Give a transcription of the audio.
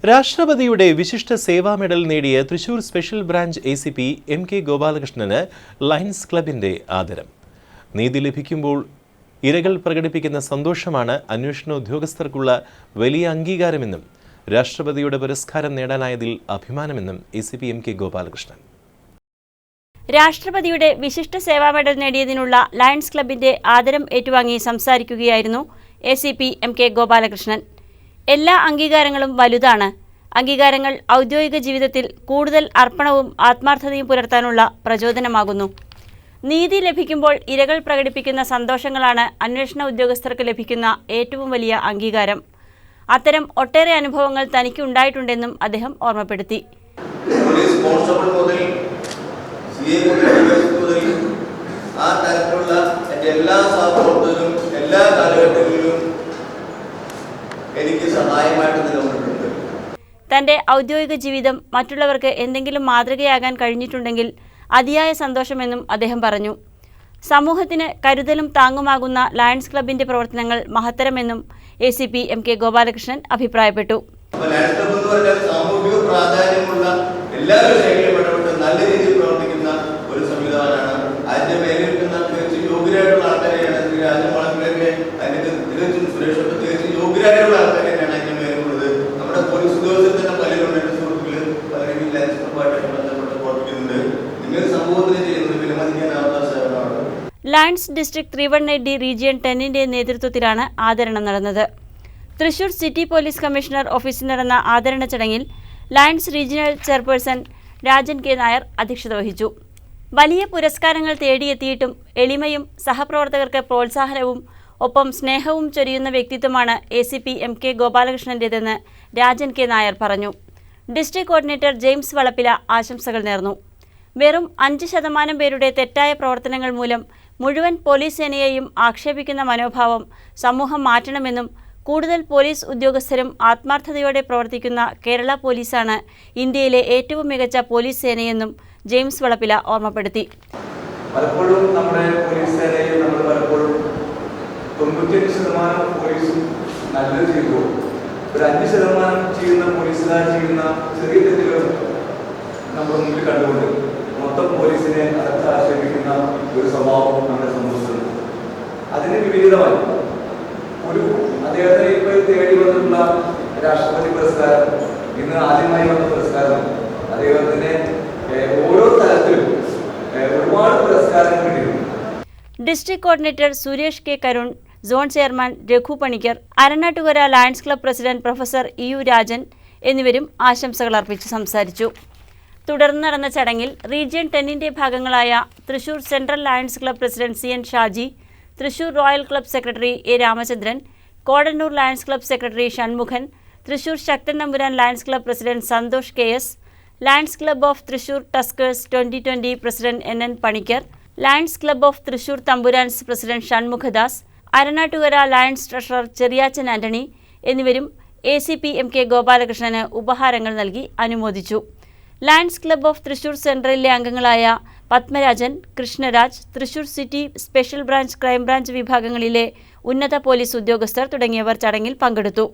രാഷ്ട്രപതിയുടെ വിശിഷ്ട സേവാ മെഡൽ നേടിയ Thrissur special branch ACP MK ഗോപാലകൃഷ്ണന് ലയൺസ് ക്ലബിന്റെ ആദരം. നീതി ലഭിക്കുമ്പോൾ ഇരകൾ പ്രകടിപ്പിക്കുന്ന സന്തോഷമാണ് അന്വേഷണ ഉദ്യോഗസ്ഥർക്കുള്ള വലിയ അംഗീകാരമെന്നും രാഷ്ട്രപതിയുടെ പുരസ്കാരം നേടാനായതിൽ അഭിമാനമെന്നും ACP MK ഗോപാലകൃഷ്ണൻ. രാഷ്ട്രപതിയുടെ വിശിഷ്ട സേവാ മെഡൽ നേടിയതിനുള്ള ലയൺസ് ക്ലബിന്റെ ആദരം ഏറ്റുവാങ്ങി സംസാരിക്കുകയായിരുന്നു ACP MK ഗോപാലകൃഷ്ണൻ. എല്ലാ അംഗീകാരങ്ങളും വലുതാണ്. അംഗീകാരങ്ങൾ ഔദ്യോഗിക ജീവിതത്തിൽ കൂടുതൽ അർപ്പണവും ആത്മാർത്ഥതയും പുലർത്താനുള്ള പ്രചോദനമാകുന്നു. നീതി ലഭിക്കുമ്പോൾ ഇരകൾ പ്രകടിപ്പിക്കുന്ന സന്തോഷങ്ങളാണ് അന്വേഷണ ഉദ്യോഗസ്ഥർക്ക് ലഭിക്കുന്ന ഏറ്റവും വലിയ അംഗീകാരം. അത്തരം ഒട്ടേറെ അനുഭവങ്ങൾ തനിക്ക് ഉണ്ടായിട്ടുണ്ടെന്നും അദ്ദേഹം ഓർമ്മപ്പെടുത്തി. തന്റെ ഔദ്യോഗിക ജീവിതം മറ്റുള്ളവർക്ക് എന്തെങ്കിലും മാതൃകയാകാൻ കഴിഞ്ഞിട്ടുണ്ടെങ്കിൽ അതിയായ സന്തോഷമെന്നും അദ്ദേഹം പറഞ്ഞു. സമൂഹത്തിന് കരുതലും താങ്ങുമാകുന്ന ലയൺസ് ക്ലബിന്റെ പ്രവർത്തനങ്ങൾ മഹത്തരമെന്നും ACP MK ഗോപാലകൃഷ്ണൻ അഭിപ്രായപ്പെട്ടു. ലയൺസ് ഡിസ്ട്രിക്ട് 318D റീജിയൻ 10ന്റെ നേതൃത്വത്തിലാണ് ആദരണം നടന്നത്. തൃശൂർ സിറ്റി പോലീസ് കമ്മീഷണർ ഓഫീസിൽ നടന്ന ആദരണ ചടങ്ങിൽ lions regional chairperson Rajan K. Nair അധ്യക്ഷത വഹിച്ചു. വലിയ പുരസ്കാരങ്ങൾ തേടിയെത്തിയിട്ടും എളിമയും സഹപ്രവർത്തകർക്ക് പ്രോത്സാഹനവും ഒപ്പം സ്നേഹവും ചൊരിയുന്ന വ്യക്തിത്വമാണ് ACP MK ഗോപാലകൃഷ്ണന്റേതെന്ന് Rajan K. Nair പറഞ്ഞു. ഡിസ്ട്രിക്ട് കോർഡിനേറ്റർ ജെയിംസ് വളപ്പില ആശംസകൾ നേർന്നു. വെറും 5% പേരുടെ തെറ്റായ പ്രവർത്തനങ്ങൾ മൂലം മുഴുവൻ പോലീസ് സേനയെയും ആക്ഷേപിക്കുന്ന മനോഭാവം സമൂഹം മാറ്റണമെന്നും കൂടുതൽ പോലീസ് ഉദ്യോഗസ്ഥരും ആത്മാർത്ഥതയോടെ പ്രവർത്തിക്കുന്ന കേരള പോലീസാണ് ഇന്ത്യയിലെ ഏറ്റവും മികച്ച പോലീസ് സേനയെന്നും ജെയിംസ് വളപ്പില ഓർമ്മപ്പെടുത്തി. പലപ്പോഴും നമ്മുടെ പോലീസ് സേനയിൽ നമ്മൾ പലപ്പോഴും 95% പോലീസും നല്ലത് ചെയ്യുമ്പോൾ ഒരു 5% ചെയ്യുന്ന പോലീസുകാർ ചെയ്യുന്ന ചെറിയ തെറ്റുകൾ നമ്മൾ മുന്നിൽ കണ്ടുകൊണ്ട് മൊത്തം പോലീസിനെ ആക്ഷേപിക്കുന്ന ഒരു സ്വഭാവം നമ്മുടെ സമൂഹത്തിലുണ്ട്. അതിന് വിപരീതമായി അദ്ദേഹത്തിന് ഇപ്പോൾ തേടി വന്നിട്ടുള്ള രാഷ്ട്രപതി പുരസ്കാരം, ഇന്ന് ആദ്യമായി വന്ന പുരസ്കാരം, അദ്ദേഹത്തിന് ഓരോ തലത്തിലും ഒരുപാട് പുരസ്കാരങ്ങൾ കിട്ടിയിട്ടുണ്ട്. District coordinator Suresh K. Karun, zone chairman Raghu Panicker, Aranattukara lions club president professor EU Rajan എന്നിവരും ആശംസകൾ അർപ്പിച്ച് സംസാരിച്ചു. തുടർന്ന് നടന്ന ചടങ്ങിൽ റീജിയൻ 10ന്റെ ഭാഗങ്ങളായ Thrissur central lions club president CN Shaji, Thrissur royal club secretary A. Ramachandran, Kodannur lions club secretary Shanmukhan, Thrissur Sakthan Thampuran lions club president Santhosh KS, lions club of Thrissur tuskers 2020 president NN Panicker, lions club of Thrissur തമ്പുരാൻസ് president Shanmukhadas, Aranattukara lions treasurer Cheriyachan Antony എന്നിവരും ACP MK ഗോപാലകൃഷ്ണന് ഉപഹാരങ്ങൾ നൽകി അനുമോദിച്ചു. Lions club of Thrissur സെൻട്രലിലെ അംഗങ്ങളായ Padmarajan, Krishnaraj, Thrissur city special branch crime branch വിഭാഗങ്ങളിലെ ഉന്നത police ഉദ്യോഗസ്ഥർ തുടങ്ങിയവർ ചടങ്ങിൽ പങ്കെടുത്തു.